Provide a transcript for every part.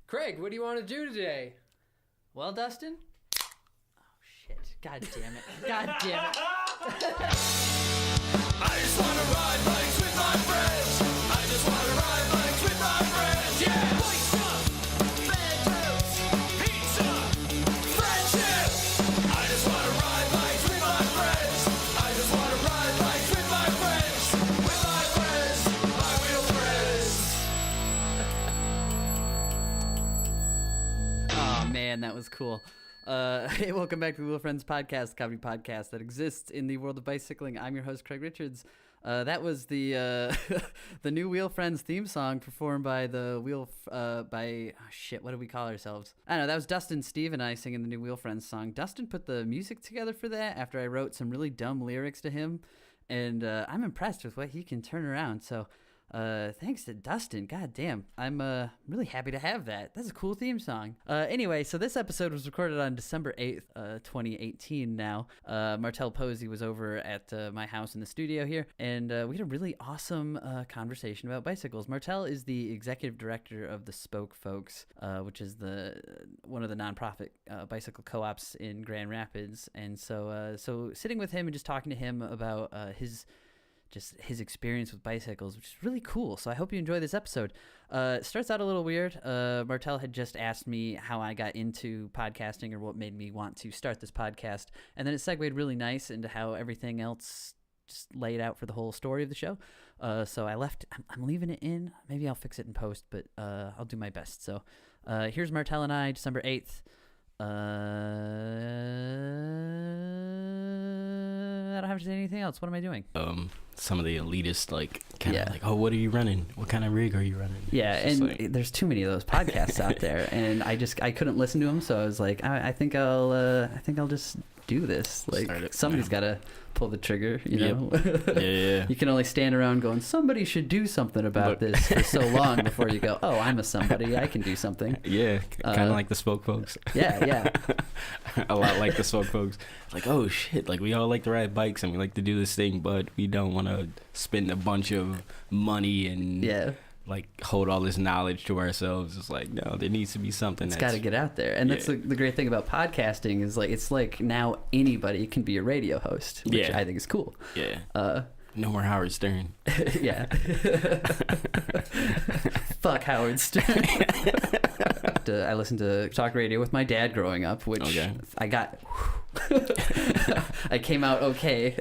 Craig, what do you want to do today? Well, Dustin? Oh, shit. God damn it. God damn it. I just want to ride bikes with my friends. I just want to ride bikes with my friends. Yeah! Bike stuff, bad trips, pizza, friendship. I just want to ride bikes with my friends. I just want to ride bikes with my friends. With my friends, my wheel friends. Oh, man, that was cool. Hey, welcome back to the Wheel Friends podcast, comedy podcast that exists in the world of bicycling. I'm your host, Craig Richards. That was the the new Wheel Friends theme song performed by the what do we call ourselves? I don't know. That was Dustin, Steve, and I singing the new Wheel Friends song. Dustin put the music together for that after I wrote some really dumb lyrics to him, and I'm impressed with what he can turn around. So thanks to Dustin. God damn, I'm really happy to have that. That's a cool theme song. Anyway, so this episode was recorded on December 8th, 2018 now. Martel Posey was over at my house in the studio here, and we had a really awesome conversation about bicycles. Martel is the executive director of the Spoke Folks, which is one of the nonprofit bicycle co-ops in Grand Rapids. And so sitting with him and just talking to him about his experience with bicycles, which is really cool. So I hope you enjoy this episode. It starts out a little weird. Martel had just asked me how I got into podcasting or what made me want to start this podcast. And then it segued really nice into how everything else just laid out for the whole story of the show. So I'm leaving it in. Maybe I'll fix it in post, but I'll do my best. So here's Martel and I, December 8th. I don't have to say anything else. What am I doing? Some of the elitist, oh, what are you running? What kind of rig are you running? Yeah, and there's too many of those podcasts out there, and I couldn't listen to them, so I was like, I think I'll just do this. Like, somebody's got to pull the trigger, you know? Yeah. You can only stand around going, somebody should do something about this for so long before you go, oh, I'm a somebody, I can do something. Yeah, kind of like the Spoke Folks. Yeah. A lot like the Spoke Folks. Like, oh shit, like we all like to ride bikes and we like to do this thing, but we don't want to spend a bunch of money and like hold all this knowledge to ourselves. It's like, no, there needs to be something that's got to get out there. And that's the great thing about podcasting is like, it's like now anybody can be a radio host, which I think is cool. Yeah. No more Howard Stern. Yeah. Fuck Howard Stern. I listened to talk radio with my dad growing up, which I got... I came out okay,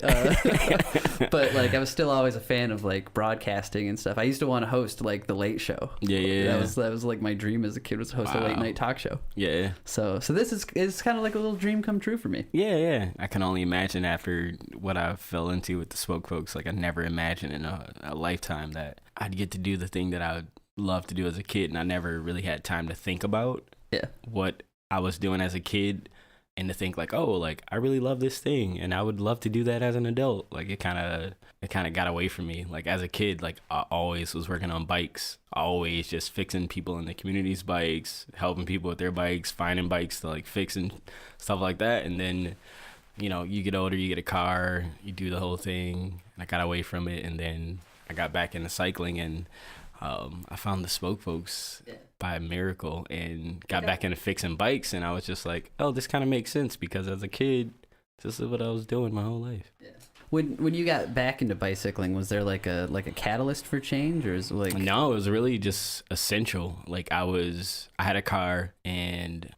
but like I was still always a fan of like broadcasting and stuff. I used to want to host like the Late Show. Yeah. That was like my dream as a kid, was to host a late night talk show. Yeah. So this is kind of like a little dream come true for me. Yeah. I can only imagine after what I fell into with the Spoke Folks. Like I never imagined in a lifetime that I'd get to do the thing that I would love to do as a kid, and I never really had time to think about what I was doing as a kid. And to think like, oh, like I really love this thing, and I would love to do that as an adult. Like it kind of got away from me. Like as a kid, like I always was working on bikes, always just fixing people in the community's bikes, helping people with their bikes, finding bikes to like fix and stuff like that. And then, you know, you get older, you get a car, you do the whole thing. And I got away from it, and then I got back into cycling, and I found the Spoke Folks by a miracle and got back into fixing bikes, and I was just like, oh, this kind of makes sense because as a kid, this is what I was doing my whole life. Yeah. When you got back into bicycling, was there like a catalyst for change, or is like... No, it was really just essential. Like I had a car, and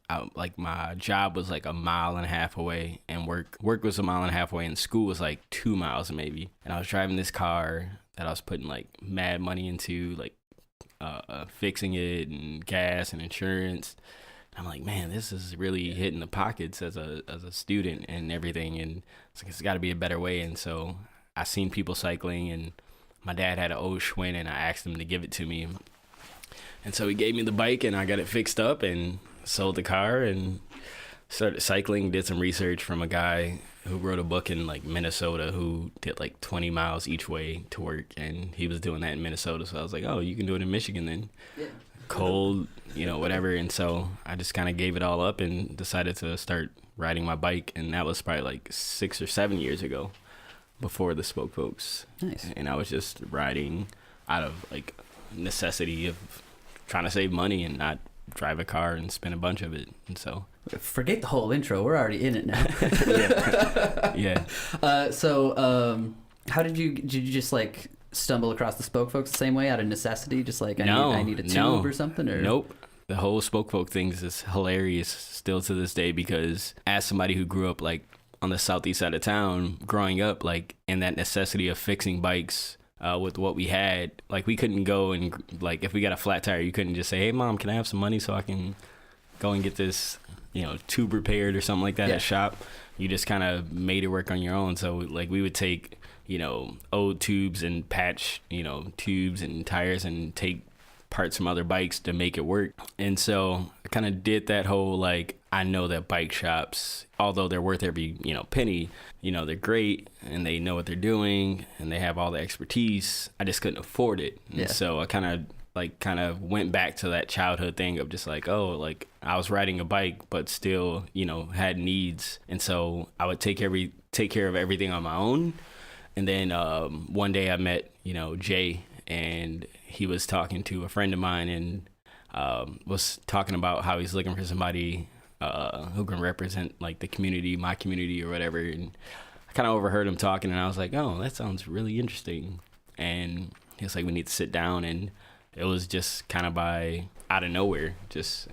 my job was like 1.5 miles away, and work was 1.5 miles away, and school was like 2 miles maybe. And I was driving this car that I was putting like mad money into, like fixing it and gas and insurance. I'm like, man, this is really hitting the pockets as a student and everything, and it's like, it's got to be a better way. And so I seen people cycling, and my dad had an old Schwinn, and I asked him to give it to me, and so he gave me the bike, and I got it fixed up and sold the car and started cycling. Did some research from a guy who wrote a book in like Minnesota who did like 20 miles each way to work, and he was doing that in Minnesota. So I was like, oh, you can do it in Michigan then. Cold, you know, whatever. And so I just kind of gave it all up and decided to start riding my bike, and that was probably like 6 or 7 years ago, before the Spoke Folks. Nice. And I was just riding out of like necessity of trying to save money and not drive a car and spin a bunch of it. And so Forget the whole intro. We're already in it now. yeah. How did you just like stumble across the Spoke Folks the same way out of necessity? Just like I need a tube or something? Or? Nope. The whole Spoke Folk thing is hilarious still to this day, because as somebody who grew up like on the southeast side of town, growing up like in that necessity of fixing bikes with what we had, like we couldn't go and like if we got a flat tire, you couldn't just say, "Hey mom, can I have some money so I can go and get this, tube repaired or something like that at shop?" You just kind of made it work on your own. So like we would take, old tubes and patch, tubes and tires and take parts from other bikes to make it work. And so I kind of did that whole, like, I know that bike shops, although they're worth every, penny, they're great and they know what they're doing and they have all the expertise. I just couldn't afford it. And so I kind of went back to that childhood thing of just like, oh, like I was riding a bike, but still, had needs. And so I would take care of everything on my own. And then one day I met, Jay, and he was talking to a friend of mine and was talking about how he's looking for somebody who can represent like the community, my community or whatever. And I kind of overheard him talking and I was like, oh, that sounds really interesting. And he was like, we need to sit down. And it was just kind of by out of nowhere.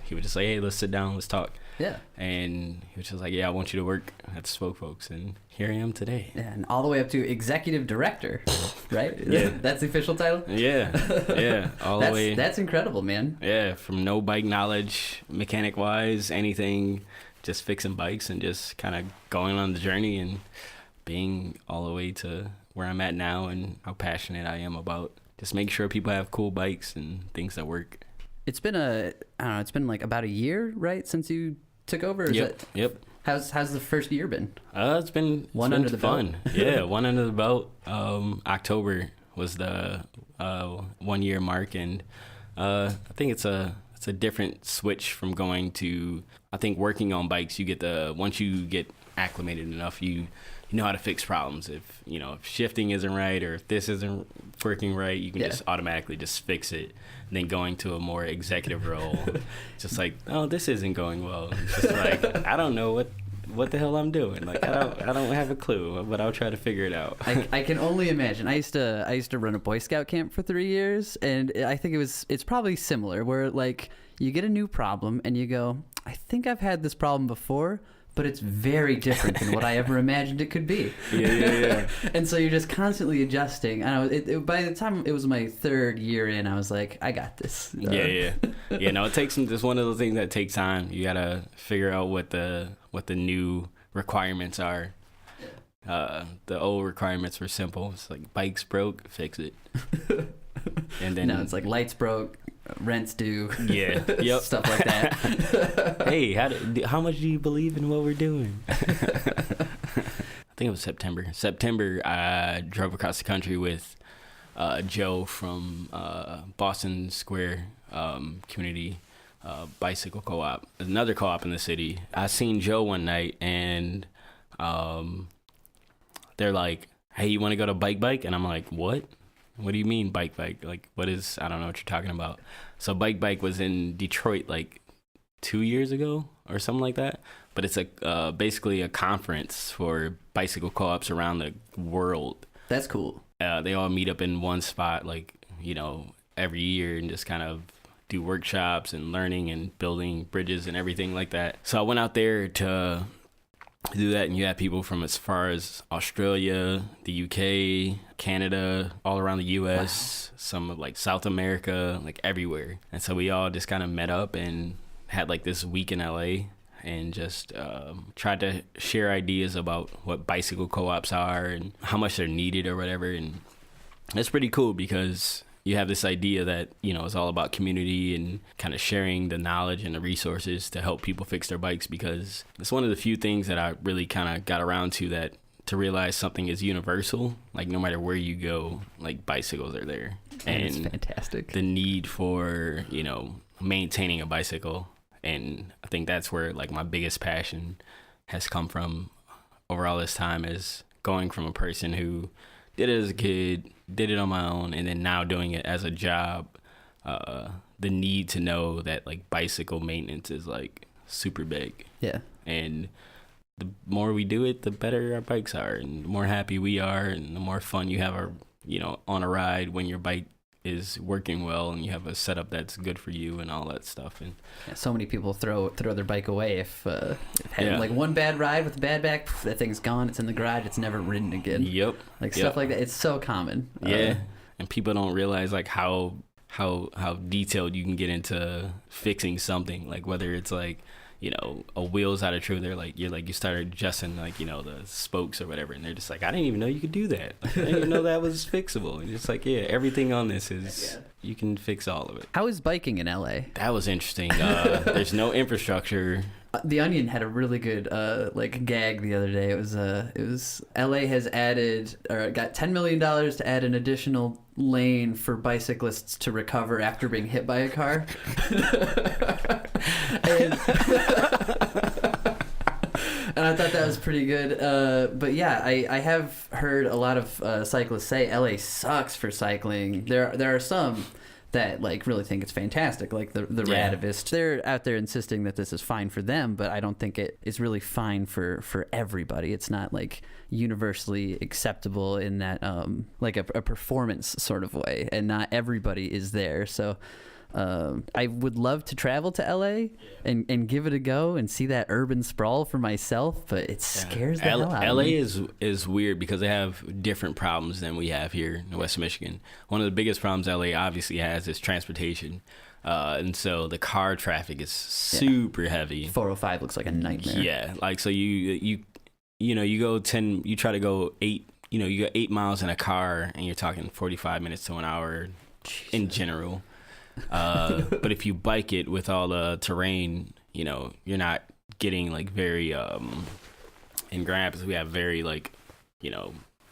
He would just say, hey, let's sit down, let's talk. Yeah. And he was just like, yeah, I want you to work at the Spoke Folks. And here I am today. Yeah, and all the way up to executive director, right? Yeah. That's the official title? Yeah. Yeah. All the way. That's incredible, man. Yeah. From no bike knowledge, mechanic wise, anything, just fixing bikes and just kind of going on the journey and being all the way to where I'm at now and how passionate I am about just making sure people have cool bikes and things that work. It's been it's been like about a year, right, since you took over? Yep. How's the first year been? It's been under the fun. Yeah, one under the belt. October was the 1 year mark, and I think it's a different switch from going to. I think working on bikes, once you get acclimated enough, you know how to fix problems. If shifting isn't right or if this isn't working right, you can just automatically just fix it. And then going to a more executive role, just like, oh, this isn't going well. It's just like, I don't know what the hell I'm doing. Like I don't have a clue, but I'll try to figure it out. I can only imagine. I used to run a Boy Scout camp for 3 years, and I think it's probably similar, where like you get a new problem and you go, I think I've had this problem before, but it's very different than what I ever imagined it could be. Yeah. And so you're just constantly adjusting. I know. By the time it was my third year in, I was like, I got this. Yeah. No, it takes some. It's one of those things that takes time. You gotta figure out what the new requirements are. The old requirements were simple. It's like bikes broke, fix it. And then now it's like lights broke, rent's due. Yeah. Yep. Stuff like that. Hey, how much do you believe in what we're doing? I think it was September, I drove across the country with Joe from Boston Square Community Bicycle Co-op, another co-op in the city. I seen Joe one night, and they're like, hey, you want to go to Bike? And I'm like, what? What do you mean Bike? Like, what is, I don't know what you're talking about. So Bike was in Detroit like 2 years ago or something like that. But it's basically a conference for bicycle co-ops around the world. That's cool. They all meet up in one spot, like, every year, and just kind of do workshops and learning and building bridges and everything like that. So I went out there to do that, and you have people from as far as Australia, the UK, Canada, all around the US, some of like South America, like everywhere. And so we all just kind of met up and had like this week in LA and just tried to share ideas about what bicycle co-ops are and how much they're needed or whatever. And it's pretty cool because you have this idea that, it's all about community and kind of sharing the knowledge and the resources to help people fix their bikes, because it's one of the few things that I really kind of got around to realize something is universal. Like no matter where you go, like bicycles are there. And it's fantastic. The need for, maintaining a bicycle. And I think that's where like my biggest passion has come from over all this time, is going from a person who did it as a kid, did it on my own, and then now doing it as a job, the need to know that like bicycle maintenance is like super big. Yeah. And the more we do it, the better our bikes are, and the more happy we are, and the more fun you have on a ride when your bike is working well and you have a setup that's good for you and all that stuff. And yeah, so many people throw their bike away if having like one bad ride with a bad back, that thing's gone. It's in the garage. It's never ridden again. Yep. Like stuff like that. It's so common. Yeah. And people don't realize like how detailed you can get into fixing something, like whether it's like, you know, a wheel's out of true, you started adjusting like, you know, the spokes or whatever, and they're just like, I didn't even know you could do that. Like, I didn't even know that was fixable. And it's like, yeah, everything on this is you can fix all of it. How is biking in LA? That was interesting. There's no infrastructure. The Onion had a really good gag the other day. It was LA has added or got $10 million to add an additional lane for bicyclists to recover after being hit by a car. and I thought that was pretty good. But yeah, I have heard a lot of cyclists say LA sucks for cycling. There are some that like really think it's fantastic, like the radivists. They're out there insisting that this is fine for them, but I don't think it is really fine for everybody. It's not like universally acceptable in that like a performance sort of way, and not everybody is there. So I would love to travel to LA and give it a go and see that urban sprawl for myself, but it scares the hell out of me. LA is weird because they have different problems than we have here in West Michigan. One of the biggest problems LA obviously has is transportation. And so the car traffic is super heavy. 405 looks like a nightmare. Yeah, like so you try to go 8, you go 8 miles in a car and you're talking 45 minutes to an hour in general. But if you bike it with all the terrain, you're not getting like very in Grand Rapids we have very like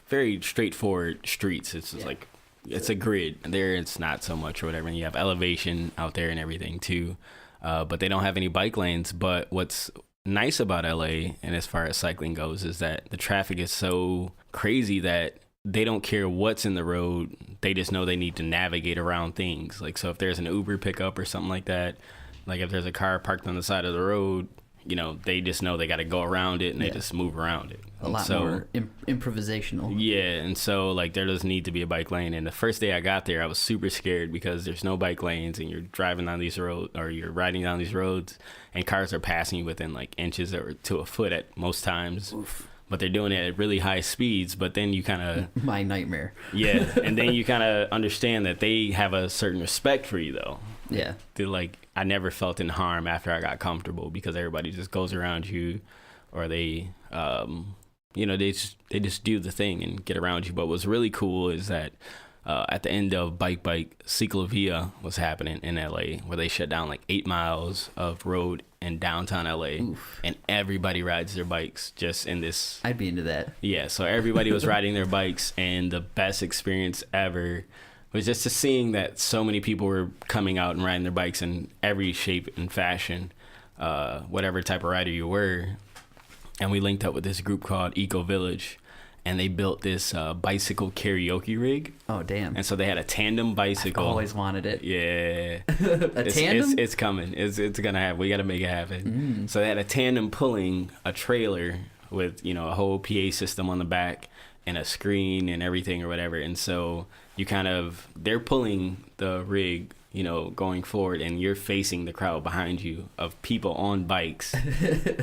very straightforward streets. It's just like it's a grid. There it's not so much or whatever, and you have elevation out there and everything too, but they don't have any bike lanes. But what's nice about LA and as far as cycling goes is that the traffic is so crazy that they don't care what's in the road. They just know they need to navigate around things. Like, so if there's an Uber pickup or something like that, like if there's a car parked on the side of the road, they just know they got to go around it and they just move around it. A lot more improvisational. Yeah. And so like there doesn't need to be a bike lane. And the first day I got there, I was super scared because there's no bike lanes and you're driving down these roads or you're riding down these roads and cars are passing you within like inches or to a foot at most times. Oof. But they're doing it at really high speeds. But then you kind of... My nightmare. Yeah. And then you kind of understand that they have a certain respect for you, though. Yeah. They're like, I never felt in harm after I got comfortable because everybody just goes around you or they, they just do the thing and get around you. But what's really cool is that at the end of Bike Ciclovia was happening in LA where they shut down like 8 miles of road in downtown LA. Oof. And everybody rides their bikes just in this. I'd be into that. Yeah, so everybody was riding their bikes, and the best experience ever was just to seeing that so many people were coming out and riding their bikes in every shape and fashion, whatever type of rider you were. And we linked up with this group called Eco Village, and they built this bicycle karaoke rig. Oh, damn. And so they had a tandem bicycle. I've always wanted it. Yeah. Tandem? It's coming. It's going to happen. We got to make it happen. So they had a tandem pulling a trailer with, a whole PA system on the back and a screen and everything or whatever. And so they're pulling the rig, going forward, and you're facing the crowd behind you of people on bikes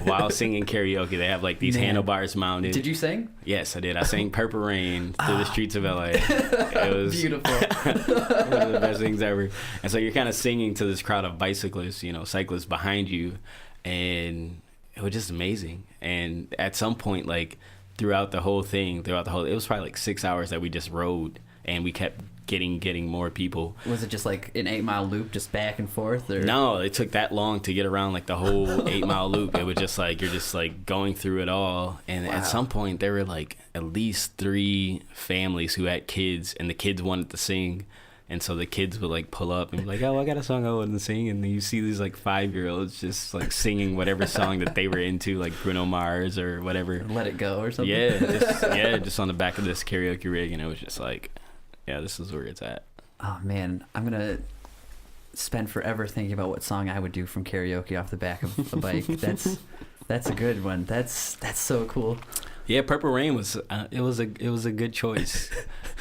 while singing karaoke. They have like these handlebars mounted. Did you sing? Yes, I did. I sang Purple Rain through the streets of LA. It was beautiful. One of the best things ever. And so you're kind of singing to this crowd of bicyclists, cyclists behind you, and it was just amazing. And at some point, like throughout the whole, it was probably like 6 hours that we just rode, and we kept getting more people. Was it just like an 8 mile loop just back and forth, or no, it took that long to get around like the whole 8 mile loop. It was just like you're just like going through it all. And at some point there were like at least 3 families who had kids, and the kids wanted to sing, and so the kids would like pull up and be like, oh, I got a song I want to sing. And then you see these like 5-year-olds just like singing whatever song that they were into, like Bruno Mars or whatever, Let It Go or something. just on the back of this karaoke rig. And it was just like, yeah, this is where it's at. Oh man, I'm gonna spent forever thinking about what song I would do from karaoke off the back of a bike. That's a good one. That's so cool. Yeah, Purple Rain was it was a good choice.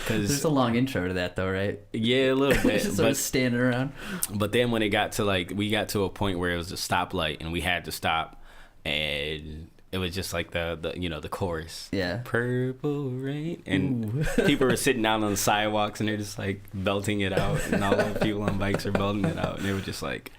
There's a long intro to that though, right? Yeah, a little bit. Just sort of standing around. But then when it got to we got to a point where it was a stoplight and we had to stop, and it was just like the chorus. Yeah. Purple Rain, and people were sitting down on the sidewalks and they're just like belting it out, and all the people on bikes are belting it out, and they were just like.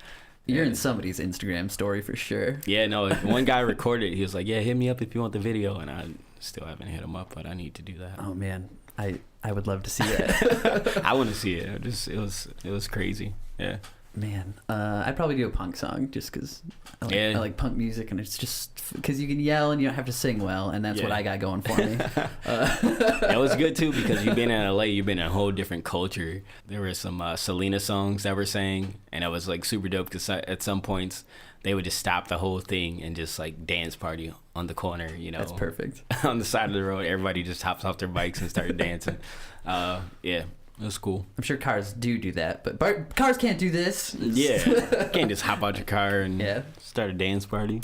You're in somebody's Instagram story for sure. Yeah, no, one guy recorded it. He was like, yeah, hit me up if you want the video. And I still haven't hit him up, but I need to do that. Oh, man. I would love to see that. I want to see it. It was crazy. Yeah. Man, I'd probably do a punk song just because I like punk music, and it's just because you can yell and you don't have to sing well, and that's what I got going for me. It was good too because you've been in LA, you've been in a whole different culture. There were some Selena songs that were sang, and it was like super dope because at some points they would just stop the whole thing and just like dance party on the corner, That's perfect. On the side of the road, everybody just hops off their bikes and started dancing. Yeah. It was cool. I'm sure cars do that, but cars can't do this. Yeah. You can't just hop out your car and start a dance party.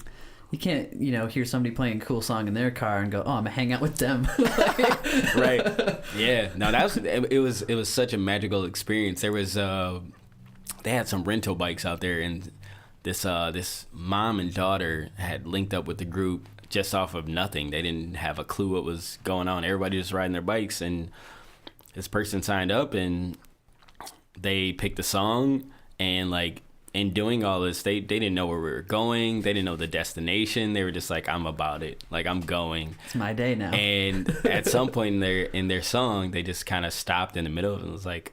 You can't, hear somebody playing a cool song in their car and go, oh, I'm going to hang out with them. Right. Yeah. No, it was such a magical experience. There was, they had some rental bikes out there, and this mom and daughter had linked up with the group just off of nothing. They didn't have a clue what was going on. Everybody was riding their bikes, and this person signed up and they picked a song, and like in doing all this, they didn't know where we were going. They didn't know the destination. They were just like, I'm about it. Like, I'm going. It's my day now. And at some point in their song, they just kind of stopped in the middle and it was like,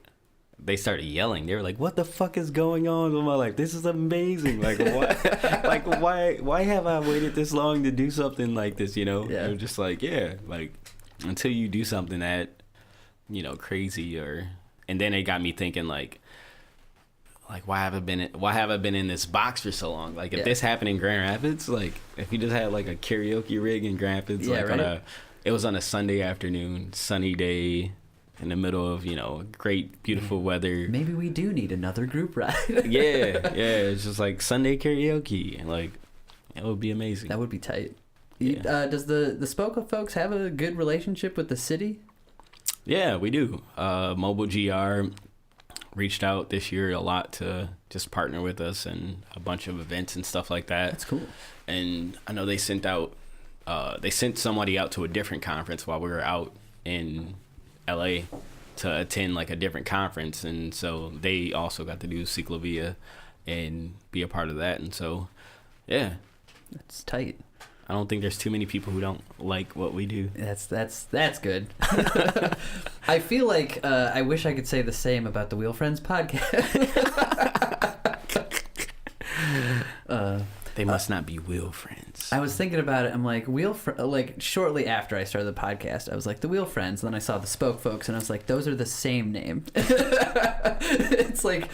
they started yelling. They were like, what the fuck is going on with my life? This is amazing. Like, why have I waited this long to do something like this, Yeah. They're just like, like until you do something that, crazy, and then it got me thinking like why have I been in this box for so long? Like, if this happened in Grand Rapids, like if you just had like a karaoke rig in Grand Rapids, it was on a Sunday afternoon, sunny day in the middle of, great, beautiful weather. Maybe we do need another group ride. yeah. It's just like Sunday karaoke, and like it would be amazing. That would be tight. Yeah. Does the Spoka folks have a good relationship with the city? Yeah, we do. Mobile GR reached out this year a lot to just partner with us and a bunch of events and stuff like that. That's cool. And I know they sent somebody out to a different conference while we were out in LA to attend like a different conference, and so they also got to do Ciclovia and be a part of that. And so that's tight. I don't think there's too many people who don't like what we do. That's good. I feel like I wish I could say the same about the Wheel Friends podcast. They must not be Wheel Friends. I was thinking about it. I'm like, shortly after I started the podcast, I was like, the Wheel Friends. And then I saw the Spoke folks, and I was like, those are the same name. It's like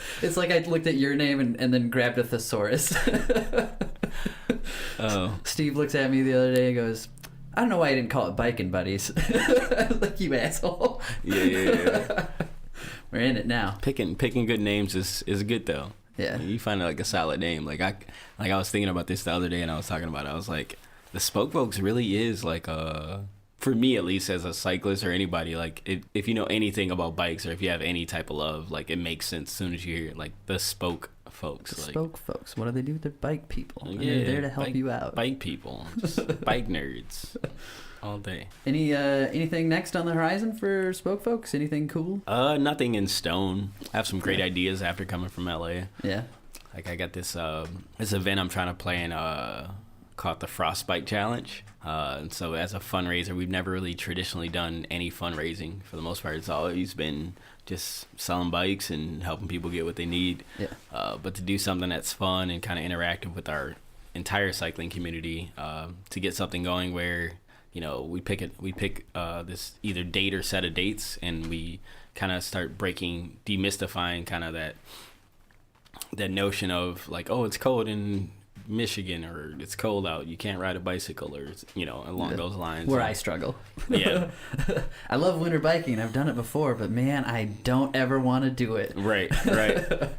I looked at your name and then grabbed a thesaurus. Oh. Steve looks at me the other day and goes, I don't know why I didn't call it Biking Buddies. Like, you asshole. Yeah. We're in it now. Picking good names is good though. Yeah. You find like a solid name. Like I was thinking about this the other day, and I was talking about it. I was like, the Spoke Folks really is like for me at least, as a cyclist or anybody, like if you know anything about bikes or if you have any type of love, like it makes sense as soon as you hear like the Spoke Folks. The like, Spoke Folks. What do they do? They're bike people. And yeah, they're there to help you out. Bike people, just bike nerds, all day. Anything next on the horizon for Spoke Folks? Anything cool? Nothing in stone. I have some great ideas after coming from LA. Yeah. Like I got this event I'm trying to play in called the Frostbite Challenge. And so as a fundraiser, we've never really traditionally done any fundraising. For the most part, it's always been just selling bikes and helping people get what they need. Yeah. But to do something that's fun and kind of interactive with our entire cycling community, to get something going where, we pick this either date or set of dates, and we kind of start demystifying kind of that notion of like, oh, it's cold in Michigan or it's cold out, you can't ride a bicycle or along those lines. Where I struggle. Yeah. I love winter biking. I've done it before, but man, I don't ever want to do it. Right.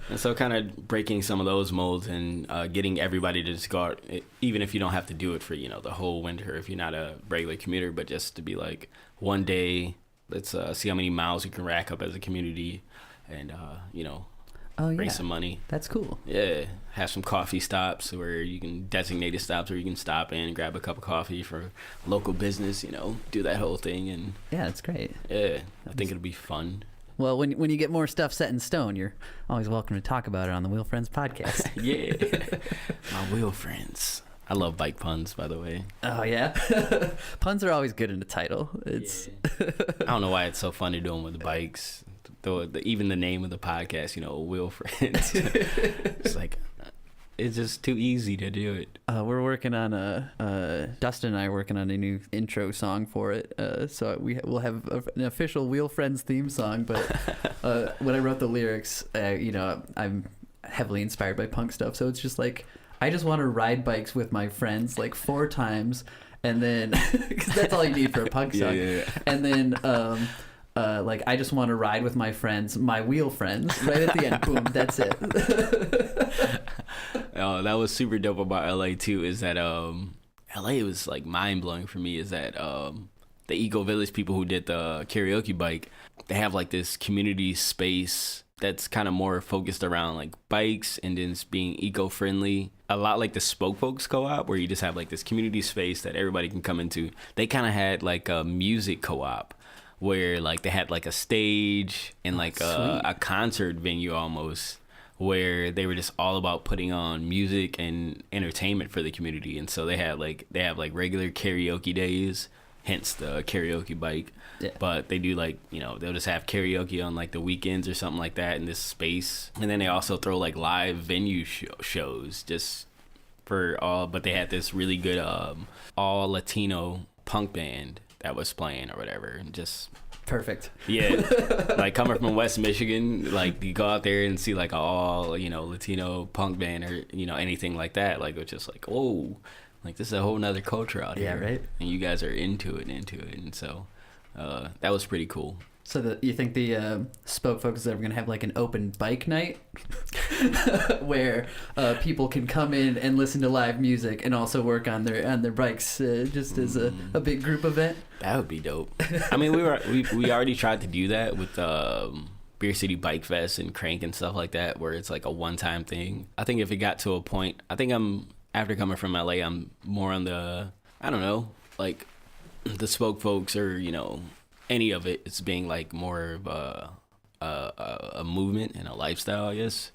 And so kind of breaking some of those molds and getting everybody to just go out, even if you don't have to do it for, the whole winter, if you're not a regular commuter, but just to be like, one day, let's see how many miles we can rack up as a community and, raise some money. That's cool. Yeah. Have some coffee stops where you can designated stops where you can stop in and grab a cup of coffee for local business, do that whole thing. And yeah, that's great. Yeah. I think it'll be fun. Well, when you get more stuff set in stone, you're always welcome to talk about it on the Wheel Friends podcast. Yeah. My wheel friends. I love bike puns, by the way. Oh, yeah? Puns are always good in the title. It's I don't know why it's so fun to do them with bikes. Even the name of the podcast, Wheel Friends. It's like, it's just too easy to do it. We're working on Dustin and I are working on a new intro song for it. So we'll have an official Wheel Friends theme song. But when I wrote the lyrics, I'm heavily inspired by punk stuff. So it's just like, I just want to ride bikes with my friends like 4 times. And then, because that's all you need for a punk song. Yeah. And then, I just want to ride with my friends, my wheel friends, right at the end. Boom, that's it. Oh, that was super dope about LA too, is that LA was like mind blowing for me, is that the Eco Village people who did the karaoke bike, they have like this community space that's kind of more focused around like bikes and then it's being eco-friendly. A lot like the Spoke Folks co-op where you just have like this community space that everybody can come into. They kind of had like a music co-op where like they had like a stage and like a concert venue almost, where they were just all about putting on music and entertainment for the community. And so they have like regular karaoke days, hence the karaoke bike. Yeah. But they do like, they'll just have karaoke on like the weekends or something like that in this space. And then they also throw like live venue shows just for all, but they had this really good all Latino punk band that was playing or whatever, and just Perfect. yeah. Like coming from West Michigan, like you go out there and see like all Latino punk band or anything like that, like it's just like, oh, like this is a whole nother culture out here. Yeah, right. And you guys are into it, and so that was pretty cool. So you think the Spoke Folks is ever going to have like an open bike night where people can come in and listen to live music and also work on their bikes just as a big group event? That would be dope. I mean, we already tried to do that with Beer City Bike Fest and Crank and stuff like that, where it's like a one-time thing. I think if it got to a point, after coming from LA, I'm more on the, I don't know, like the Spoke Folks or any of it's being like more of a movement and a lifestyle, I guess,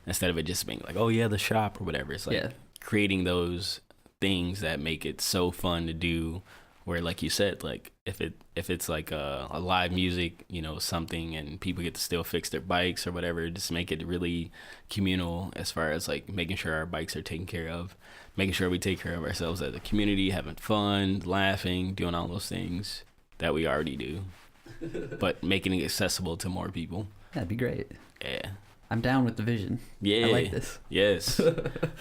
instead of it just being like, oh yeah, the shop or whatever. It's like creating those things that make it so fun to do, where like you said, like if it's like a live music, something, and people get to still fix their bikes or whatever, just make it really communal as far as like making sure our bikes are taken care of, making sure we take care of ourselves as a community, having fun, laughing, doing all those things that we already do, but making it accessible to more people. That'd be great. Yeah. I'm down with the vision. Yeah. I like this. Yes.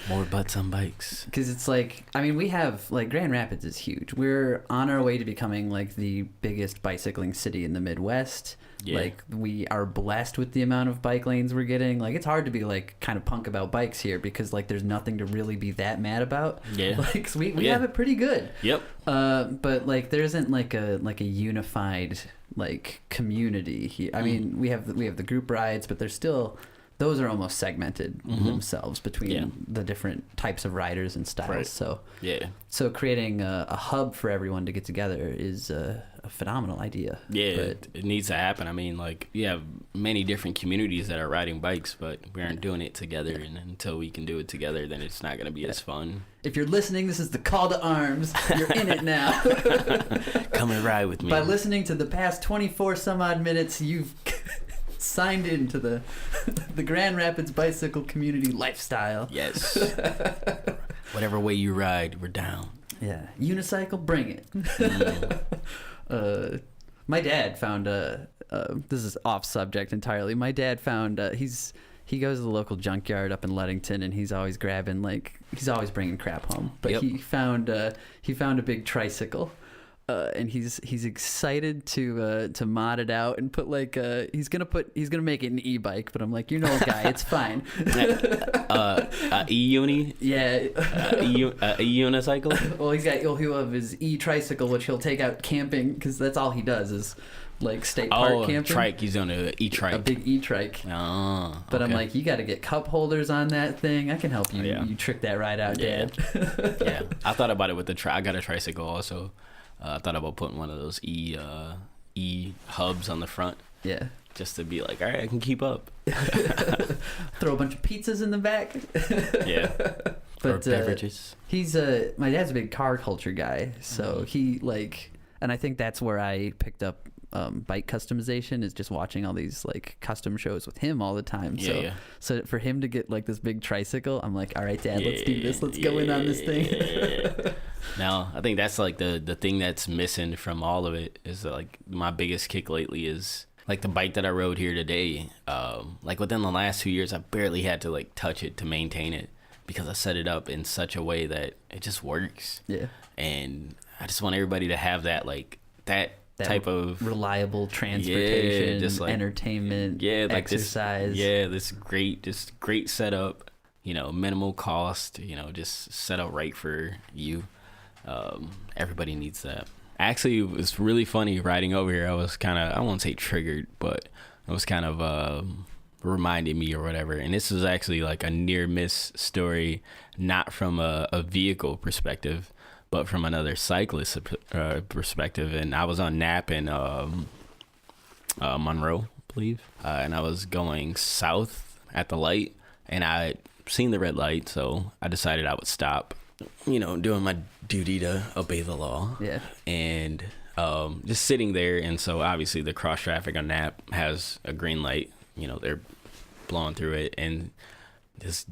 More butts on bikes. Because it's like, I mean, we have, like, Grand Rapids is huge. We're on our way to becoming, like, the biggest bicycling city in the Midwest. Yeah. Like, we are blessed with the amount of bike lanes we're getting. Like, it's hard to be, like, kind of punk about bikes here because, like, there's nothing to really be that mad about. Yeah. Like, so we have it pretty good. Yep. But, like, there isn't, like a unified, like, community here. I mean, we have the group rides, but there's still... Those are almost segmented themselves between the different types of riders and styles. Right. So creating a hub for everyone to get together is a phenomenal idea. Yeah, but it needs to happen. I mean, like, you have many different communities that are riding bikes, but we aren't doing it together. And until we can do it together, then it's not going to be as fun. If you're listening, this is the call to arms. You're in it now. Come and ride with me. By listening to the past 24 some odd minutes, you've... signed into the Grand Rapids bicycle community lifestyle. Yes. Whatever way you ride, we're down. Yeah. Unicycle, bring it. My dad found this is off subject entirely. My dad found he's he goes to the local junkyard up in Ludington, and he's always bringing crap home. But Yep. he found a big tricycle. And he's excited to mod it out and put he's gonna make it an e-bike, but I'm like, you're no guy, it's fine. E-uni? Yeah. E-unicycle? Well, he'll have his e-tricycle, which he'll take out camping, because that's all he does is like state park camping. Trike. He's on an e-trike. A big e-trike. Oh, But I'm okay. like, you got to get cup holders on that thing. I can help you. Yeah. You trick that ride out, Yeah. Dad. Yeah, I thought about it with the I got a tricycle also. I thought about putting one of those e hubs on the front, Yeah. just to be like, all right, I can keep up. Throw a bunch of pizzas in the back. Yeah. Or But beverages. he's my dad's a big car culture guy, so he and I think that's where I picked up bike customization, is just watching all these like custom shows with him all the time. So for him to get like this big tricycle, I'm like, all right, Dad, let's do this. Let's go in on this thing. Now, I think that's like the thing that's missing from all of it is like my biggest kick lately is like the bike that I rode here today. Like within the last 2 years, I barely had to like touch it to maintain it, because I set it up in such a way that it just works. Yeah. And I just want everybody to have that that type of reliable transportation, just like entertainment, like exercise. this great setup, minimal cost, just set up right for you. Everybody needs that. Actually, it was really funny riding over here. I was kind of, I won't say triggered, but it was kind of reminded me or whatever. And this was actually like a near miss story, not from a vehicle perspective, but from another cyclist perspective. And I was on Nap in Monroe, I believe, and I was going south at the light, and I seen the red light, so I decided I would stop, doing my duty to obey the law. Yeah. And just sitting there, and so obviously the cross traffic on Nap has a green light, they're blowing through it, and this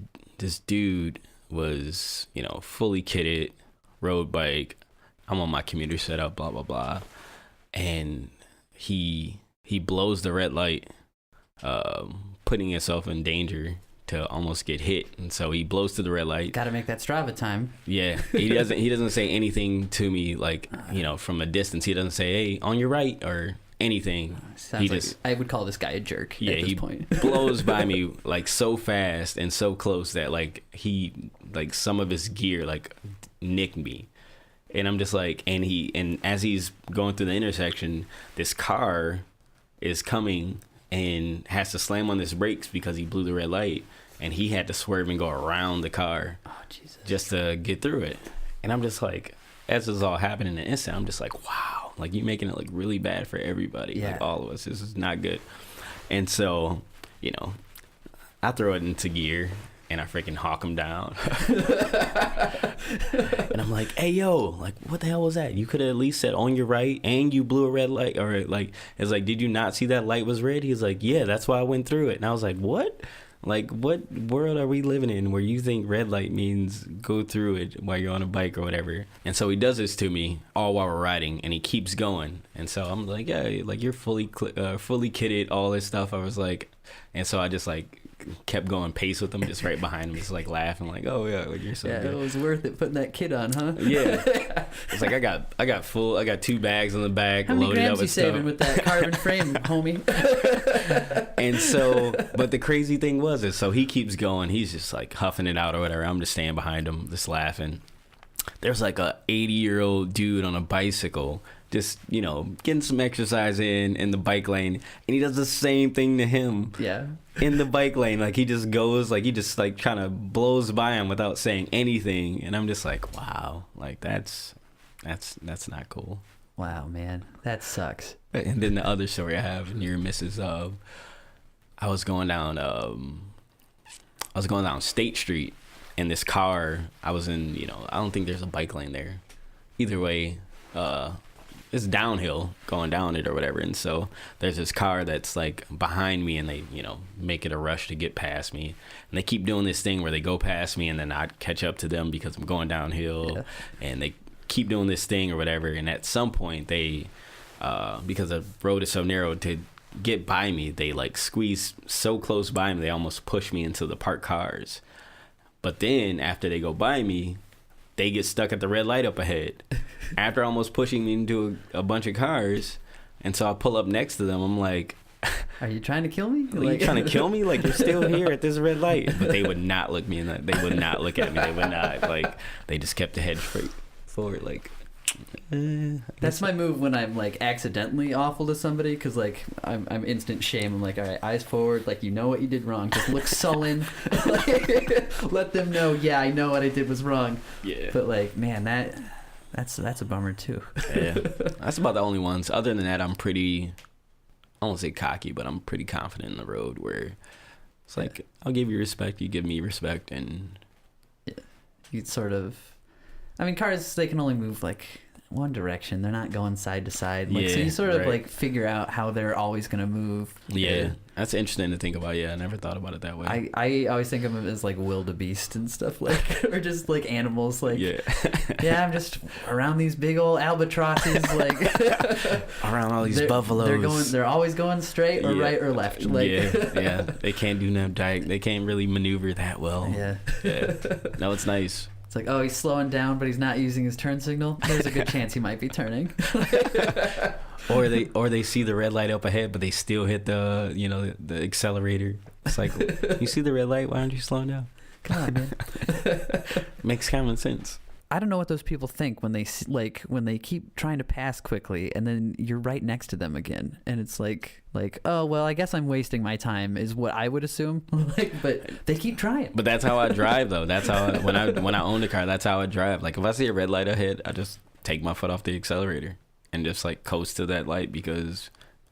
dude was, fully kitted, road bike. I'm on my commuter setup, blah blah blah, and he blows the red light, putting himself in danger to almost get hit. And so he blows to the red light. Got to make that Strava time. Yeah, he doesn't say anything to me, like, from a distance. He doesn't say, hey, on your right, or anything. Sounds I would call this guy a jerk at this point. Blows by me like so fast and so close that like he, like, some of his gear like nicked me. And I'm just like, and as he's going through the intersection, this car is coming and has to slam on his brakes because he blew the red light, and he had to swerve and go around the car just to get through it. And I'm just like, as this is all happening in an instant, I'm just like, wow, like, you're making it look really bad for everybody, like all of us. This is not good. And so, I throw it into gear and I freaking hawk him down. And I'm like, hey, yo, like, what the hell was that? You could have at least said on your right, and you blew a red light. Or like, it's like, did you not see that light was red? He's like, yeah, that's why I went through it. And I was like, what? Like, what world are we living in where you think red light means go through it while you're on a bike or whatever? And so he does this to me all while we're riding, and he keeps going. And so I'm like, yeah, like, you're fully kitted, all this stuff. I was like, and so I just like kept going pace with him, just right behind him, just like laughing, like, oh yeah, like, you're so good. It was worth it putting that kit on, huh? Yeah. It's like I got 2 bags in the back. How many loaded grams up you with saving stuff. with that carbon frame, homie? And so, but the crazy thing was so he keeps going. He's just like huffing it out or whatever. I'm just standing behind him, just laughing. There's like a 80-year-old dude on a bicycle, just, getting some exercise in the bike lane, and he does the same thing to him. Yeah. In the bike lane, like, he just goes, like, he just like kind of blows by him without saying anything, and I'm just like, wow, like, that's not cool. Wow, man, that sucks. And then the other story I have near misses of, I was going down State Street in this car. I was in, I don't think there's a bike lane there. Either way, it's downhill going down it or whatever. And so there's this car that's like behind me, and they, make it a rush to get past me. And they keep doing this thing where they go past me and then I catch up to them because I'm going downhill. Yeah. And they keep doing this thing or whatever. And at some point they, because the road is so narrow, to get by me, they like squeeze so close by me, they almost push me into the parked cars. But then after they go by me, they get stuck at the red light up ahead after almost pushing me into a bunch of cars. And so I pull up next to them. I'm like, are you trying to kill me? Are you trying to kill me? Like, you're still here at this red light. But they would not look me in that. They would not look at me. They would not. Like, they just kept the head straight forward. Like, that's my move when I'm like accidentally awful to somebody, because like I'm instant shame. I'm like, all right, eyes forward, like, you know what you did wrong, just look sullen. Like, let them know, yeah, I know what I did was wrong. Yeah. But like, man, that's a bummer too. Yeah, that's about the only ones. Other than that, I'm pretty, I won't say cocky, but I'm pretty confident in the road, where it's like, I'll give you respect, you give me respect. And you sort of, I mean, cars, they can only move like one direction. They're not going side to side. Like, so you sort of like figure out how they're always going to move. Yeah, that's interesting to think about. Yeah, I never thought about it that way. I always think of them as like wildebeest and stuff, like, or just like animals. Like, yeah, I'm just around these big old albatrosses, like around all these buffaloes. They're always going straight or right or left. Like, yeah, they can't do no they can't really maneuver that well. Yeah. No, it's nice. It's like, oh, he's slowing down, but he's not using his turn signal. There's a good chance he might be turning. or they see the red light up ahead, but they still hit the the accelerator. It's like, you see the red light? Why aren't you slowing down? Come on, man. Makes common sense. I don't know what those people think when they when they keep trying to pass quickly, and then you're right next to them again, and it's like, oh well, I guess I'm wasting my time is what I would assume. But they keep trying. But that's how I drive, though. That's how when I owned a car, that's how I drive. Like, if I see a red light ahead, I just take my foot off the accelerator and just like coast to that light, because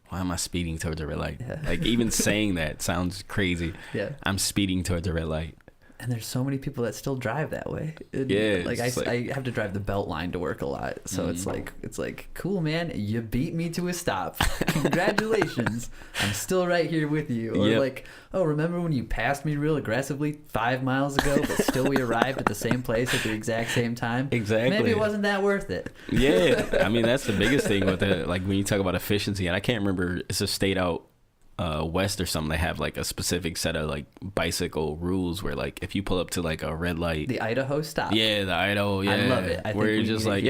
why am I speeding towards the red light? Yeah. Like, even saying that sounds crazy. Yeah, I'm speeding towards the red light. And there's so many people that still drive that way. Like, I have to drive the belt line to work a lot. So it's like, cool, man, you beat me to a stop. Congratulations. I'm still right here with you. Or like, oh, remember when you passed me real aggressively 5 miles ago, but still we arrived at the same place at the exact same time? Exactly. Maybe it wasn't that worth it. Yeah. I mean, that's the biggest thing with it. Like, when you talk about efficiency, and I can't remember, it's a state out west or something, they have like a specific set of like bicycle rules where, like, if you pull up to like a red light, the Idaho stop. Yeah, the Idaho. Yeah, I love it. I where think you're just like,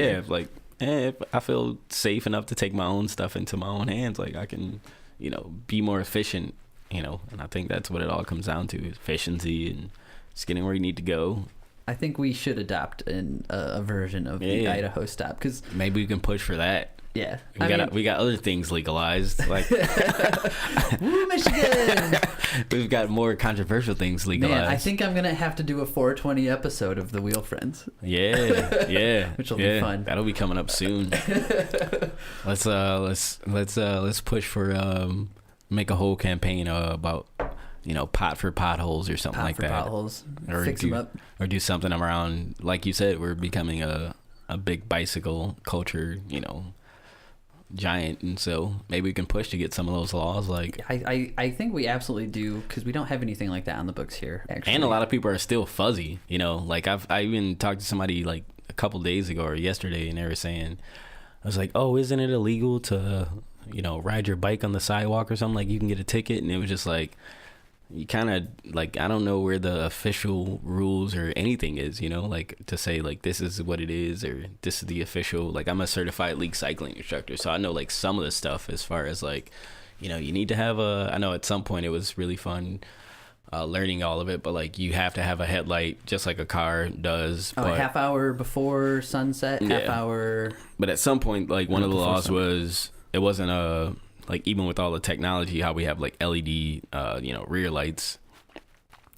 if I feel safe enough to take my own stuff into my own hands, like, I can, be more efficient, and I think that's what it all comes down to, is efficiency and just getting where you need to go. I think we should adopt a version of the Idaho stop, because maybe we can push for that. Yeah, we got other things legalized, like woo, Michigan. We've got more controversial things legalized. Man, I think I'm gonna have to do a 420 episode of the Wheel Friends. Yeah, which will be fun. That'll be coming up soon. Let's push for make a whole campaign about pot for potholes or something like that. Potholes, or fix them up, or do something around, like you said, we're becoming a big bicycle culture, giant, and so maybe we can push to get some of those laws. Like, I think we absolutely do, because we don't have anything like that on the books here, actually. And a lot of people are still fuzzy, like I even talked to somebody like a couple days ago or yesterday, and they were saying, I was like, oh, isn't it illegal to ride your bike on the sidewalk or something, like you can get a ticket? And it was just like, you kind of like, I don't know where the official rules or anything is, like to say like this is what it is, or this is the official, like, I'm a certified league cycling instructor, so I know like some of the stuff as far as like, you need to have I know at some point it was really fun learning all of it, but like you have to have a headlight just like a car does. A half hour before sunset, half hour. But at some point, like, one of the laws was, it wasn't like, even with all the technology, how we have like LED, rear lights,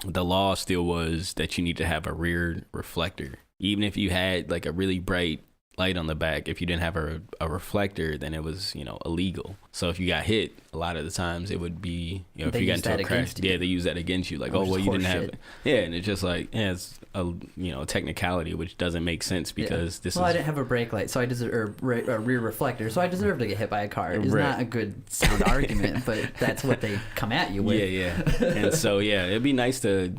the law still was that you need to have a rear reflector. Even if you had like a really bright light on the back, if you didn't have a reflector, then it was, illegal. So if you got hit, a lot of the times it would be, if you got into a crash, they use that against you. Like, oh, well, you didn't have it. Yeah, and it's just like, it's a technicality, which doesn't make sense, because this is... I didn't have a brake light, so I deserve, or a rear reflector, so I deserve to get hit by a car. It's not a good sound argument, but that's what they come at you with. Yeah. And so, it'd be nice to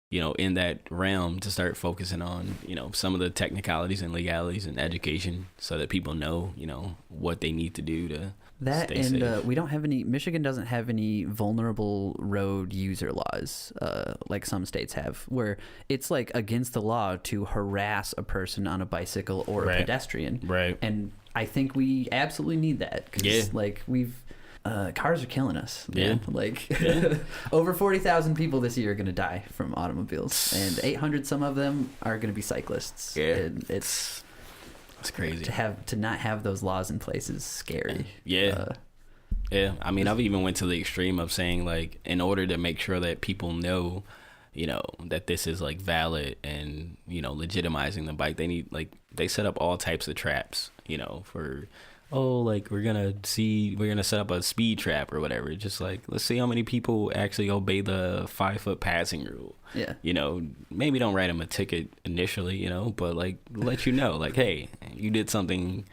in that realm, to start focusing on, some of the technicalities and legalities and education, so that people know, what they need to do to That Stay and safe. we don't have any. Michigan doesn't have any vulnerable road user laws like some states have, where it's like against the law to harass a person on a bicycle or a Right. pedestrian. Right. And I think we absolutely need that. 'Cause, Yeah. like we've. Cars are killing us. Yeah. Man. Like Yeah. over 40,000 people this year are going to die from automobiles, and 800 some of them are going to be cyclists. Yeah. And it's crazy. to not have those laws in place is scary. Yeah. Yeah, I mean, I've even went to the extreme of saying, like, in order to make sure that people know, you know, that this is like valid and, you know, legitimizing the bike, they set up all types of traps, you know, for, oh, like, we're gonna set up a speed trap or whatever. Just like, let's see how many people actually obey the 5-foot passing rule. Yeah. You know, maybe don't write them a ticket initially, you know, but like let you know, like, hey, you did something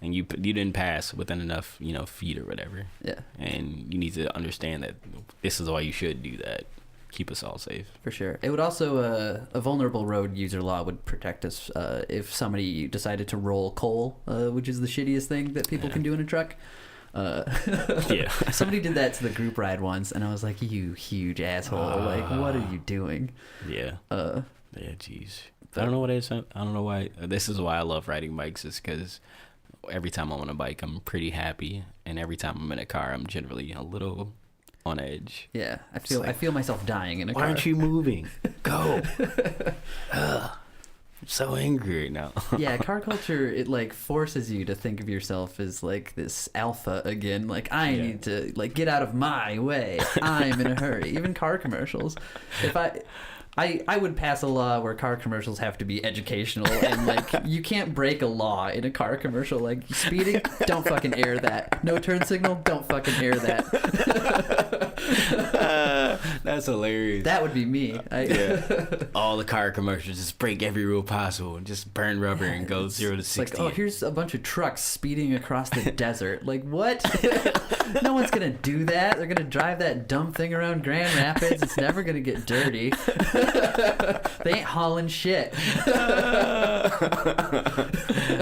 and you didn't pass within enough, you know, feet or whatever. Yeah. And you need to understand that this is why you should do that. Keep us all safe. For sure. It would also, a vulnerable road user law would protect us if somebody decided to roll coal, which is the shittiest thing that people can do in a truck. Yeah. Somebody did that to the group ride once, and I was like, you huge asshole. Like, what are you doing? Yeah. Yeah, jeez. I don't know what it is. I don't know why. This is why I love riding bikes, is because every time I'm on a bike, I'm pretty happy. And every time I'm in a car, I'm generally a little on edge. Yeah. I feel myself dying in a car. Why aren't you moving? Go. Ugh. I'm so angry right now. Yeah, car culture, it like forces you to think of yourself as like this alpha again. Like, I need to like get out of my way. I'm in a hurry. Even car commercials. If I would pass a law where car commercials have to be educational, and like you can't break a law in a car commercial. Like speeding, don't fucking air that. No turn signal, don't fucking air that. That's hilarious. That would be me. All the car commercials just break every rule possible and just burn rubber and go 0 to 60. Like, oh, here's a bunch of trucks speeding across the desert. Like, what? No one's gonna do that. They're gonna drive that dumb thing around Grand Rapids. It's never gonna get dirty. They ain't hauling shit.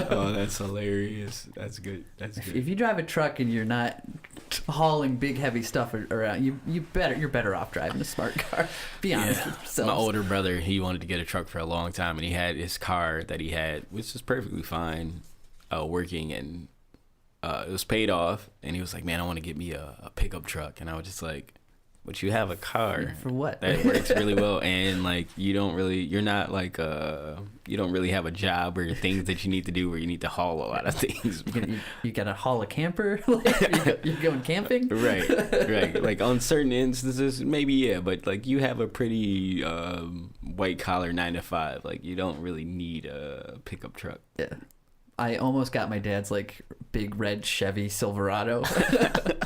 Oh, that's hilarious. That's good. That's good. If you drive a truck and you're not hauling big heavy stuff around, you're better off driving a smart car. Be honest with yourselves. My older brother, he wanted to get a truck for a long time, and he had his car that he had, which is perfectly fine, working, and it was paid off. And he was like, "Man, I want to get me a pickup truck." And I was just like, "But you have a car For what? that works really well, and like you don't really have a job or things that you need to do where you need to haul a lot of things." You gotta haul a camper? Like, you're going camping? Right. Like on certain instances, maybe, yeah, but like you have a pretty white collar 9 to 5. Like you don't really need a pickup truck. Yeah. I almost got my dad's like big red Chevy Silverado,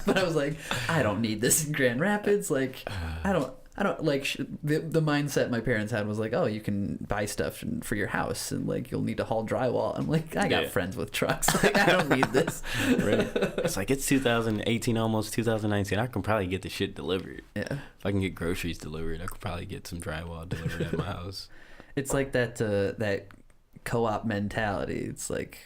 but I was like, I don't need this in Grand Rapids. Like, I don't like the mindset my parents had was like, oh, you can buy stuff for your house and like you'll need to haul drywall. I'm like, I got friends with trucks. Like, I don't need this. Right. It's like, it's 2018, almost 2019. I can probably get the shit delivered. Yeah. If I can get groceries delivered, I could probably get some drywall delivered at my house. It's like that co-op mentality. It's like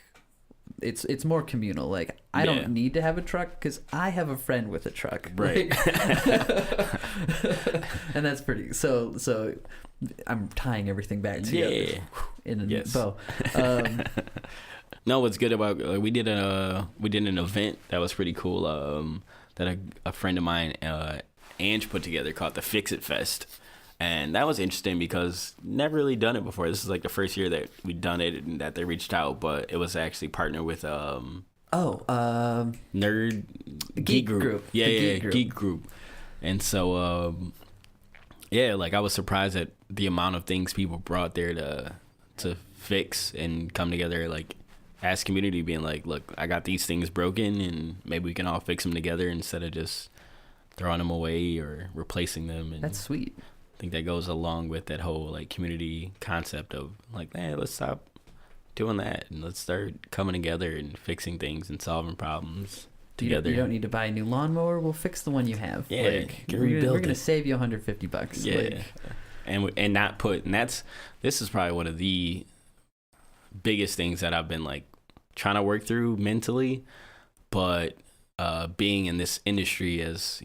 it's more communal. Like, I don't need to have a truck because I have a friend with a truck. Right. Like, and that's pretty. So I'm tying everything back together in a bow. No, what's good about we did an event that was pretty cool. That a friend of mine, Ange, put together called the Fix It Fest. And that was interesting because never really done it before. This is like the first year that we'd done it and that they reached out, but it was actually partnered with Nerd Geek Group. Geek Group. And so like I was surprised at the amount of things people brought there to fix and come together, like as community, being like, look, I got these things broken and maybe we can all fix them together instead of just throwing them away or replacing them. And that's sweet. I think that goes along with that whole like community concept of like, man, let's stop doing that and let's start coming together and fixing things and solving problems together. You don't need to buy a new lawnmower. We'll fix the one you have. Yeah, like, we're gonna save you $150. Yeah, like, and not put. And this is probably one of the biggest things that I've been like trying to work through mentally, but being in this industry as,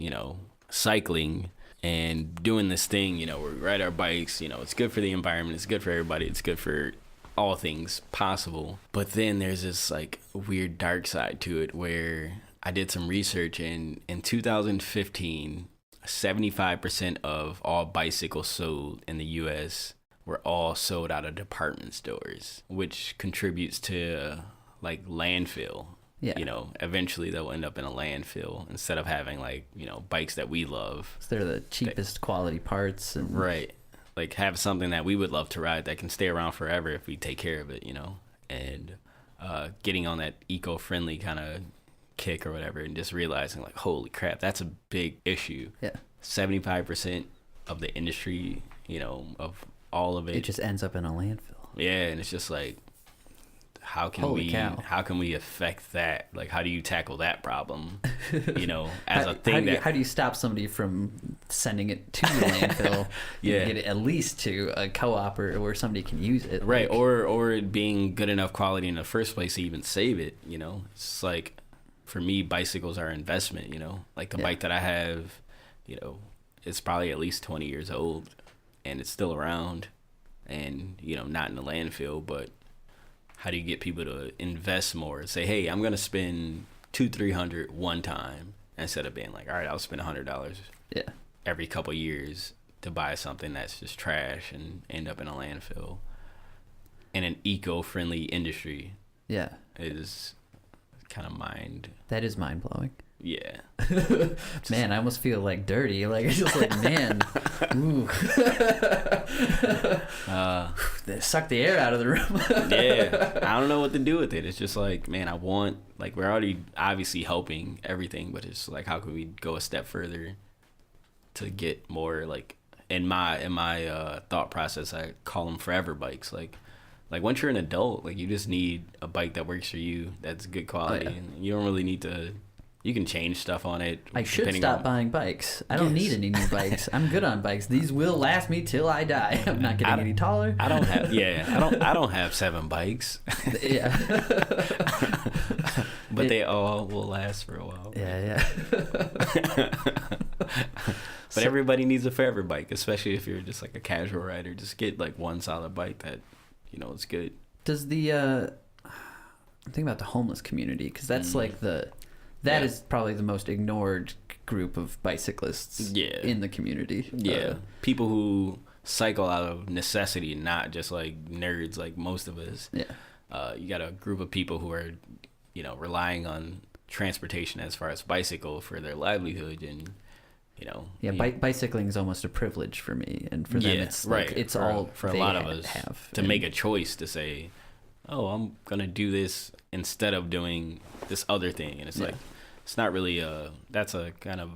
cycling and doing this thing, where we ride our bikes, it's good for the environment, it's good for everybody, it's good for all things possible. But then there's this like weird dark side to it where I did some research, and in 2015, 75% of all bicycles sold in the US were all sold out of department stores, which contributes to like landfill. Yeah. Eventually they'll end up in a landfill instead of having like, bikes that we love. So they're the cheapest quality parts. And Right. Like have something that we would love to ride that can stay around forever if we take care of it, and getting on that eco-friendly kind of kick or whatever, and just realizing like, holy crap, that's a big issue. Yeah. 75% of the industry, of all of it. It just ends up in a landfill. Yeah. And it's just like, how can we affect that? Like, how do you tackle that problem? As a thing how do you stop somebody from sending it to the landfill? Yeah, get it at least to a co-op or where somebody can use it. Right, or it being good enough quality in the first place to even save it. It's like, for me, bicycles are investment. Like the bike that I have, it's probably at least 20 years old, and it's still around, and not in the landfill, but. How do you get people to invest more? Say, hey, I'm gonna spend $200-300 one time, instead of being like, all right, I'll spend $100 every couple years to buy something that's just trash and end up in a landfill. In an eco-friendly industry, is kind of That is mind blowing. Yeah. Man, I almost feel like dirty. Like it's just like, man, ooh. Suck the air out of the room. Yeah, I don't know what to do with it. It's just like, man, we're already obviously helping everything, but it's like, how can we go a step further to get more, like, in my thought process, I call them forever bikes. Like once you're an adult, like you just need a bike that works for you, that's good quality, and you don't really need to. You can change stuff on it. I should stop buying bikes. I don't need any new bikes. I'm good on bikes. These will last me till I die. I'm not getting any taller. I don't have 7 bikes. Yeah. But they all will last for a while. Yeah. But everybody needs a forever bike, especially if you're just like a casual rider. Just get like one solid bike that, is good. Does the I'm thinking about the homeless community, because that's like that is probably the most ignored group of bicyclists in the community. Yeah. People who cycle out of necessity, not just like nerds like most of us. Yeah. You got a group of people who are, relying on transportation as far as bicycle for their livelihood, and, bicycling is almost a privilege for me, and for them it's like, it's all for a lot of us to make a choice to say, oh, I'm gonna do this instead of doing this other thing, and it's like, it's not really that's a kind of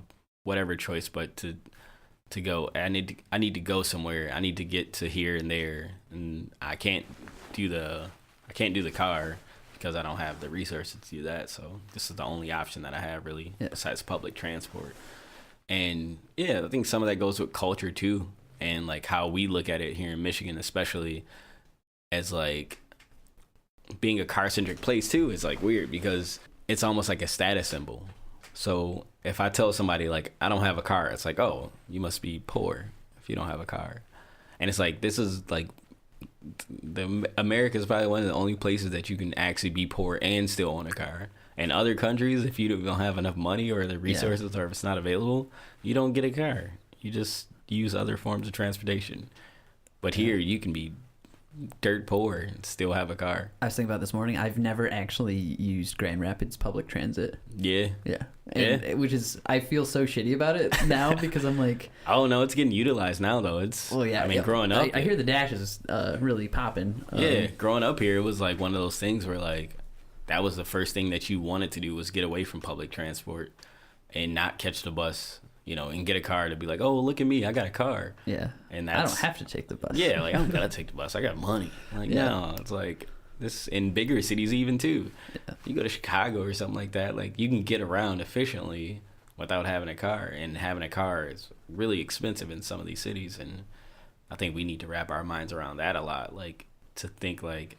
whatever choice, but to go, I need to go somewhere, I need to get to here and there, and I can't do the car because I don't have the resources to do that. So this is the only option that I have really, besides public transport. And I think some of that goes with culture too, and like how we look at it here in Michigan, especially, as like being a car-centric place too, is like weird because it's almost like a status symbol. So if I tell somebody like I don't have a car, it's like, oh, you must be poor if you don't have a car. And it's like, this is like, America is probably one of the only places that you can actually be poor and still own a car. In other countries, if you don't have enough money or the resources, or if it's not available, you don't get a car. You just use other forms of transportation. But here, you can be dirt poor and still have a car. I was thinking about this morning, I've never actually used Grand Rapids public transit. Yeah. Which is, I feel so shitty about it now because I'm like, oh no, it's getting utilized now though. It's, growing up, I hear the Dash is really popping. Growing up here, it was like one of those things where like that was the first thing that you wanted to do, was get away from public transport and not catch the bus, and get a car, to be like, oh, look at me, I got a car. Yeah. And I don't have to take the bus. Yeah, like I don't gotta take the bus, I got money. Like, no, it's like this in bigger cities even too. Yeah. You go to Chicago or something like that, like you can get around efficiently without having a car, and having a car is really expensive in some of these cities, and I think we need to wrap our minds around that a lot, like to think like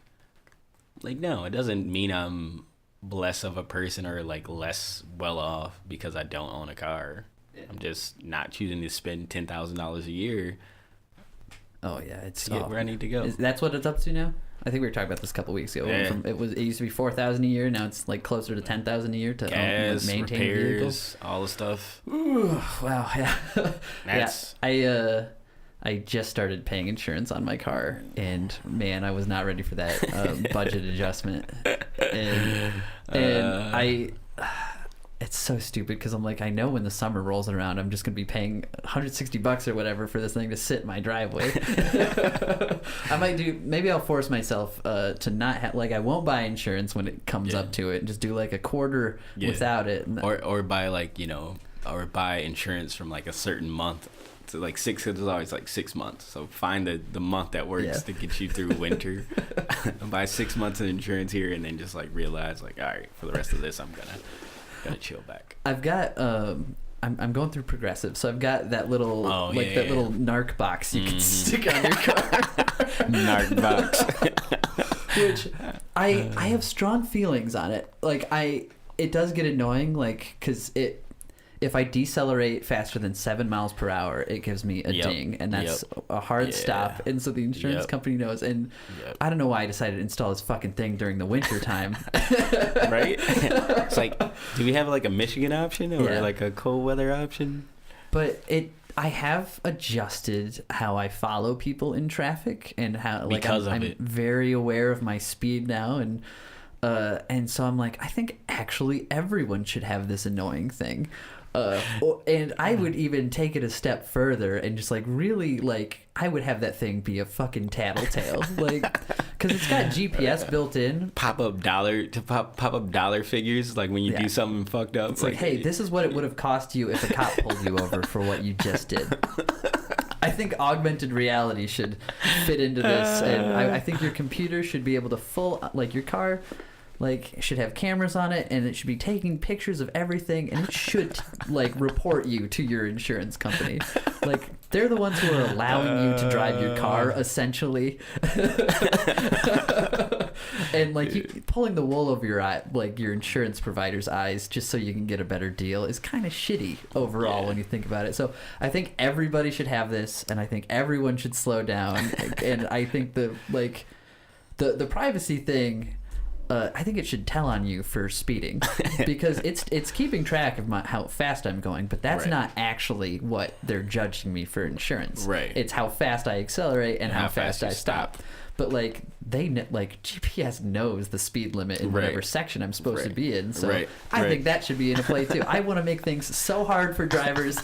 no, it doesn't mean I'm less of a person or like less well off because I don't own a car. I'm just not choosing to spend $10,000 a year. Oh yeah, it's to get where I need to go. That's what it's up to now. I think we were talking about this a couple weeks ago. Yeah. It used to be $4,000 a year. Now it's like closer to $10,000 a year to gas, maintain repairs, all the stuff. Ooh, wow, yeah. That's I just started paying insurance on my car, and man, I was not ready for that budget adjustment. And it's so stupid because I'm like, I know when the summer rolls around, I'm just gonna be paying $160 or whatever for this thing to sit in my driveway. Maybe I'll force myself to not have, like, I won't buy insurance when it comes up to it, and just do like a quarter without it, or buy like or buy insurance from like a certain month. So like it's always like 6 months. So find the month that works to get you through winter. Buy 6 months of insurance here, and then just like realize like, all right, for the rest of this, I'm gonna chill back. I've got I'm going through Progressive, so I've got that little little narc box you can stick on your car. Narc box. Which I have strong feelings on it. Like it does get annoying, like, because if I decelerate faster than 7 miles per hour, it gives me a ding, and that's a hard stop. And so the insurance company knows. And I don't know why I decided to install this fucking thing during the winter time. Right? It's like, do we have like a Michigan option or like a cold weather option? But I have adjusted how I follow people in traffic, and how, like, I'm very aware of my speed now, and so I'm like, I think actually everyone should have this annoying thing. And I would even take it a step further and just like really, like, I would have that thing be a fucking tattletale, like, because it's got GPS built in. Pop up dollar figures, like when you do something fucked up. It's like, hey, this is what it would have cost you if a cop pulled you over for what you just did. I think augmented reality should fit into this, and I think your computer should be able to your car, like, should have cameras on it, and it should be taking pictures of everything, and it should like report you to your insurance company. Like, they're the ones who are allowing you to drive your car, essentially. And like, pulling the wool over your eye, like your insurance provider's eyes, just so you can get a better deal, is kind of shitty overall when you think about it. So I think everybody should have this, and I think everyone should slow down. And I think the privacy thing, I think it should tell on you for speeding, because it's keeping track of how fast I'm going, but that's not actually what they're judging me for insurance. Right. It's how fast I accelerate and how fast I stop. But like, GPS knows the speed limit in whatever section I'm supposed to be in, so I think that should be in a play too. I want to make things so hard for drivers.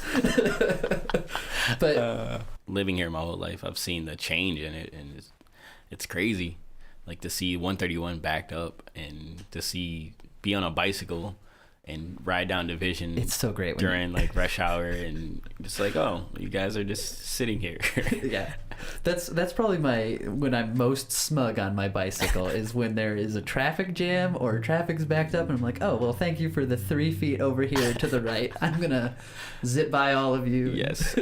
But living here my whole life, I've seen the change in it, and it's crazy. Like, to see 131 backed up, and to be on a bicycle and ride down Division. It's so great during like rush hour, and just like, oh, you guys are just sitting here. Yeah, that's probably when I'm most smug on my bicycle, is when there is a traffic jam or traffic's backed up, and I'm like, oh well, thank you for the 3 feet over here to the right. I'm gonna zip by all of you. Yes.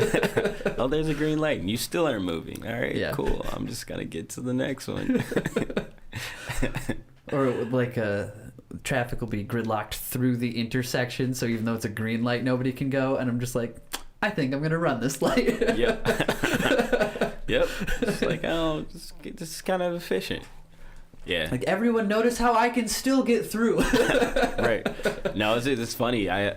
Oh, there's a green light, and you still aren't moving. All right, cool. I'm just gonna get to the next one. Or like traffic will be gridlocked through the intersection, so even though it's a green light, nobody can go, and I'm just like, I think I'm gonna run this light. Yep. Yep. It's like, oh, this is kind of efficient. Yeah. Like, everyone notice how I can still get through. Right. No, it's funny. I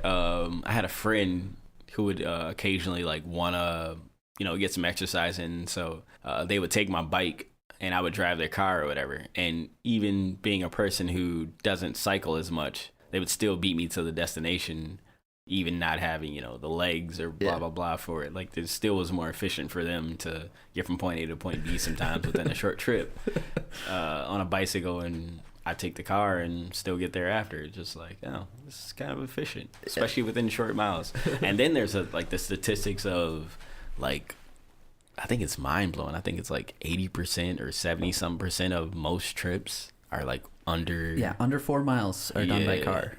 had a friend who would occasionally like wanna get some exercise in, so they would take my bike, and I would drive their car or whatever. And even being a person who doesn't cycle as much, they would still beat me to the destination, even not having, the legs or blah, blah, blah for it. Like, it still was more efficient for them to get from point A to point B sometimes within a short trip on a bicycle. And I take the car and still get there after. It's just like, oh, this is kind of efficient, especially within short miles. And then there's the statistics of, like, I think it's mind blowing. I think it's like 80% or 70-some% of most trips are like under 4 miles are done by car.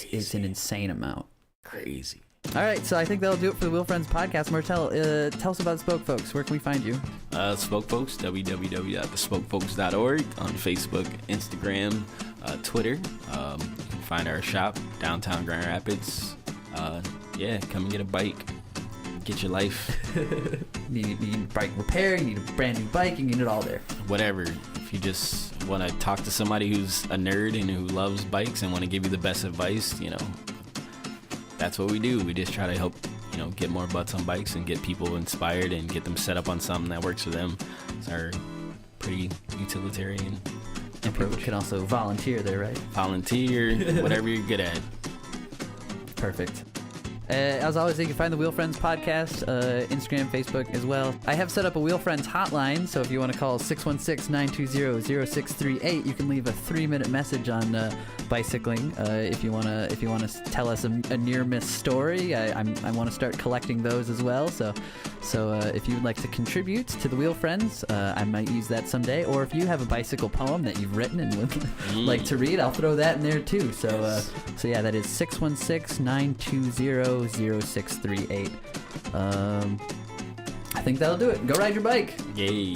It's an insane amount. Crazy. All right, so I think that'll do it for the Wheel Friends podcast. Martel, tell us about Spoke Folks. Where can we find you? Spoke Folks, www.thespokefolks.org, on Facebook, Instagram, Twitter. You can find our shop, downtown Grand Rapids. Come and get a bike. Get your life. You need bike repair, you need a brand new bike, you need it all there. Whatever. If you just want to talk to somebody who's a nerd and who loves bikes and want to give you the best advice, that's what we do. We just try to help, get more butts on bikes and get people inspired and get them set up on something that works for them. It's our pretty utilitarian And people can also volunteer there, right? Volunteer, whatever you're good at. Perfect. As always, you can find the Wheel Friends podcast, Instagram, Facebook as well. I have set up a Wheel Friends hotline, so if you want to call 616-920-0638, you can leave a 3-minute message on bicycling. If you want to tell us a near miss story, I want to start collecting those as well. So if you would like to contribute to the Wheel Friends, I might use that someday. Or if you have a bicycle poem that you've written and would like to read, I'll throw that in there too. So yeah, that is 616-920-0638. I think that'll do it. Go ride your bike. Yay.